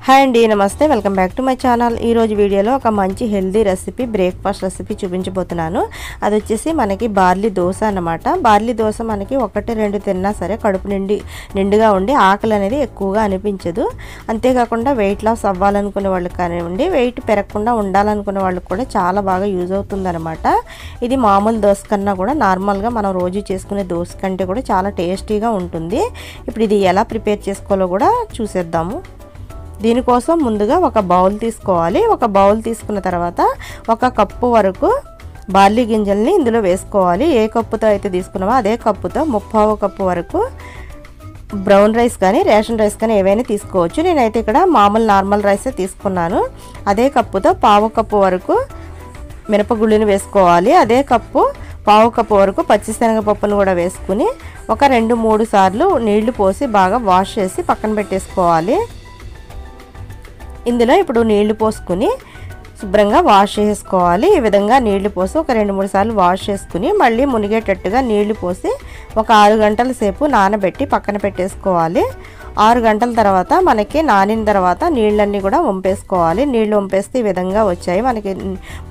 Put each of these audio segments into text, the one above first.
Hi అండి, నమస్తే. Welcome back to my channel. ఈరోజు వీడియోలో ఒక మంచి హెల్దీ రెసిపీ, బ్రేక్ఫాస్ట్ రెసిపీ చూపించబోతున్నాను. అది వచ్చేసి మనకి బార్లీ దోశ అన్నమాట. బార్లీ దోశ మనకి 1-2 తిన్నా సరే కడుపు నిండుగా ఉండి ఆకలి అనేది ఎక్కువగా అనిపించదు. అంతేకాకుండా వెయిట్ లాస్ అవ్వాలనుకునే వాళ్ళకి కానివ్వండి, వెయిట్ పెరగకుండా ఉండాలనుకునే వాళ్ళకి కూడా చాలా బాగా యూజ్ అవుతుంది అనమాట. ఇది మామూలు దోశ కన్నా కూడా నార్మల్గా మనం రోజు చేసుకునే దోశ కంటే కూడా చాలా టేస్టీగా ఉంటుంది. ఇప్పుడు ఇది ఎలా ప్రిపేర్ చేసుకోవాలో కూడా చూసేద్దాము. దీనికోసం ముందుగా ఒక బౌల్ తీసుకోవాలి. ఒక బౌల్ తీసుకున్న తర్వాత 1 కప్పు వరకు బార్లీ గింజల్ని ఇందులో వేసుకోవాలి. ఏ కప్పుతో అయితే తీసుకున్నామో అదే కప్పుతో 1/2 కప్పు వరకు బ్రౌన్ రైస్ కానీ రేషన్ రైస్ కానీ ఏవైనా తీసుకోవచ్చు. నేనైతే ఇక్కడ మామూలు నార్మల్ రైసే తీసుకున్నాను. అదే కప్పుతో 1/2 కప్పు వరకు మినపగుళ్ళని వేసుకోవాలి. అదే కప్పు 1/2 కప్పు వరకు పచ్చిశనగపప్పును కూడా వేసుకుని ఒక 2-3 సార్లు నీళ్లు పోసి బాగా వాష్ చేసి పక్కన పెట్టేసుకోవాలి. ఇందులో ఇప్పుడు నీళ్లు పోసుకుని శుభ్రంగా వాష్ చేసుకోవాలి. ఈ విధంగా నీళ్లు పోసి ఒక 2-3 సార్లు వాష్ చేసుకుని మళ్ళీ మునిగేటట్టుగా నీళ్లు పోసి ఒక 6 గంటల సేపు నానబెట్టి పక్కన పెట్టేసుకోవాలి. 6 గంటల తర్వాత మనకి నానిన తర్వాత నీళ్ళన్నీ కూడా వంపేసుకోవాలి. నీళ్లు వంపేస్తే ఈ విధంగా వచ్చాయి. మనకి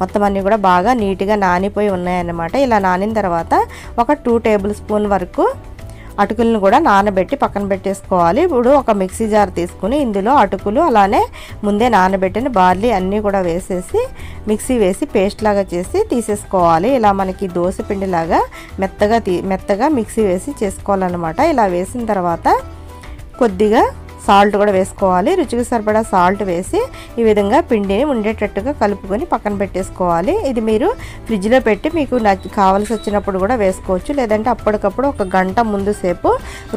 మొత్తం అన్నీ కూడా బాగా నీట్గా నానిపోయి ఉన్నాయన్నమాట. ఇలా నానిన తర్వాత ఒక 2 టేబుల్ స్పూన్ వరకు అటుకులను కూడా నానబెట్టి పక్కన పెట్టేసుకోవాలి. ఇప్పుడు ఒక మిక్సీ జార్ తీసుకుని ఇందులో అటుకులు అలానే ముందే నానబెట్టిన బార్లీ అన్నీ కూడా వేసేసి మిక్సీ వేసి పేస్ట్ లాగా చేసి తీసేసుకోవాలి. ఇలా మనకి దోశ పిండిలాగా మెత్తగా మిక్సీ వేసి చేసుకోవాలన్నమాట. ఇలా వేసిన తర్వాత కొద్దిగా సాల్ట్ కూడా వేసుకోవాలి. రుచికి సరిపడా సాల్ట్ వేసి ఈ విధంగా పిండిని ఉండేటట్టుగా కలుపుకొని పక్కన పెట్టేసుకోవాలి. ఇది మీరు ఫ్రిడ్జ్లో పెట్టి మీకు కావాల్సి వచ్చినప్పుడు కూడా వేసుకోవచ్చు. లేదంటే అప్పటికప్పుడు 1 గంట ముందు సేపు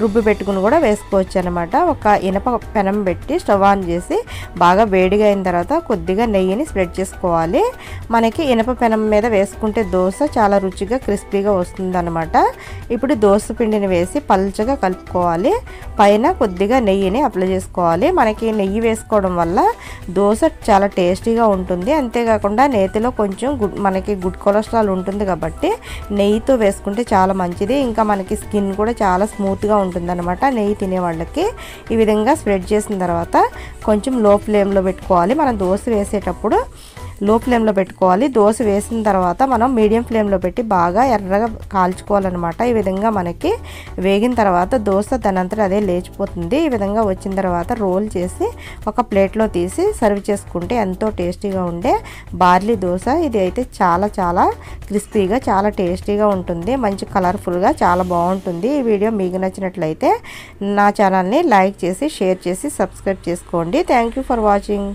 రుబ్బు పెట్టుకుని కూడా వేసుకోవచ్చు అనమాట. ఒక ఇనప పెనం పెట్టి స్టవ్ ఆన్ చేసి బాగా వేడిగా అయిన తర్వాత కొద్దిగా నెయ్యిని స్ప్రెడ్ చేసుకోవాలి. మనకి ఇనప పెనం మీద వేసుకుంటే దోశ చాలా రుచిగా క్రిస్పీగా వస్తుందన్నమాట. ఇప్పుడు దోశ పిండిని వేసి పల్చగా కలుపుకోవాలి. పైన కొద్దిగా నెయ్యిని అప్లై చేసుకోవాలి. మనకి నెయ్యి వేసుకోవడం వల్ల దోశ చాలా టేస్టీగా ఉంటుంది. అంతేకాకుండా నేతిలో కొంచెం మనకి గుడ్ కొలెస్ట్రాల్ ఉంటుంది కాబట్టి నెయ్యితో వేసుకుంటే చాలా మంచిది. ఇంకా మనకి స్కిన్ కూడా చాలా స్మూత్గా ఉంటుంది అనమాట నెయ్యి తినే వాళ్ళకి. ఈ విధంగా స్ప్రెడ్ చేసిన తర్వాత కొంచెం లో ఫ్లేమ్లో పెట్టుకోవాలి. మనం దోశ వేసేటప్పుడు లో ఫ్లేమ్లో పెట్టుకోవాలి. దోశ వేసిన తర్వాత మనం మీడియం ఫ్లేమ్లో పెట్టి బాగా ఎర్రగా కాల్చుకోవాలన్నమాట. ఈ విధంగా మనకి వేగిన తర్వాత దోశ దానంతట అదే లేచిపోతుంది. ఈ విధంగా వచ్చిన తర్వాత రోల్ చేసి ఒక ప్లేట్లో తీసి సర్వ్ చేసుకుంటే ఎంతో టేస్టీగా ఉండే బార్లీ దోశ. ఇది అయితే చాలా క్రిస్పీగా చాలా టేస్టీగా ఉంటుంది. మంచి కలర్ఫుల్గా చాలా బాగుంటుంది. ఈ వీడియో మీకు నచ్చినట్లయితే నా ఛానల్ని లైక్ చేసి షేర్ చేసి సబ్స్క్రైబ్ చేసుకోండి. Thank you for watching.